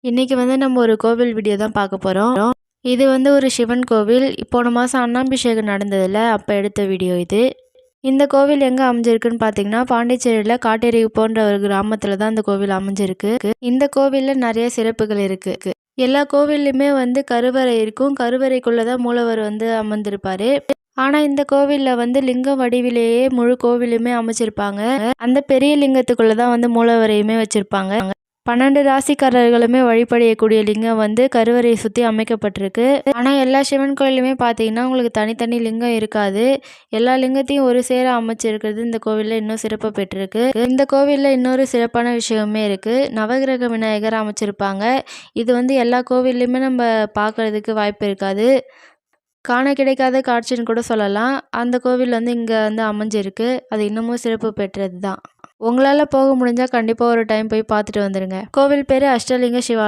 இன்னைக்கு நம்ம ஒரு கோவில் வீடியோ தான் பார்க்க போகிறோம். இது ஒரு சிவன் கோவில். போன மாதம் அன்னாபிஷேகம் நடந்ததில்ல, அப்போ எடுத்த வீடியோ இது. இந்த கோவில் எங்கே அமைஞ்சிருக்குன்னு பார்த்தீங்கன்னா, பாண்டிச்சேரியில் காட்டேரி போன்ற ஒரு கிராமத்தில் தான் இந்த கோவில் அமைஞ்சிருக்கு. இந்த கோவிலில் நிறைய சிறப்புகள் இருக்குது. எல்லா கோவில்லையுமே கருவறை இருக்கும். கருவறைக்குள்ளே தான் மூலவர் அமர்ந்திருப்பார். ஆனால் இந்த கோவிலில் லிங்கம் வடிவிலேயே முழு கோவிலுமே அமைச்சிருப்பாங்க. அந்த பெரிய லிங்கத்துக்குள்ளே தான் மூலவரையுமே வச்சுருப்பாங்க. 12 ராசிக்காரர்களுமே வழிபடக்கூடிய லிங்கம் கருவறையை சுற்றி அமைக்கப்பட்டிருக்கு. ஆனால் எல்லா சிவன் கோயிலுமே பார்த்தீங்கன்னா உங்களுக்கு தனித்தனி லிங்கம் இருக்காது. எல்லா லிங்கத்தையும் ஒரு சேர அமைச்சிருக்கிறது இந்த கோவிலில் இன்னும் சிறப்பு பெற்றிருக்கு. இந்த கோவிலில் இன்னொரு சிறப்பான விஷயமே இருக்குது. நவகிரக விநாயகர் அமைச்சிருப்பாங்க. இது எல்லா கோவில்லையுமே நம்ம பார்க்கறதுக்கு வாய்ப்பு இருக்காது. காண கிடைக்காத காட்சின்னு கூட சொல்லலாம். அந்த கோவில் இங்கே அமைஞ்சிருக்கு. அது இன்னமும் சிறப்பு பெற்றது தான். உங்களால் போக முடிஞ்சால் கண்டிப்பாக ஒரு டைம் போய் பார்த்துட்டு வந்துடுங்க. கோவில் பேர் அஷ்டலிங்க சிவா.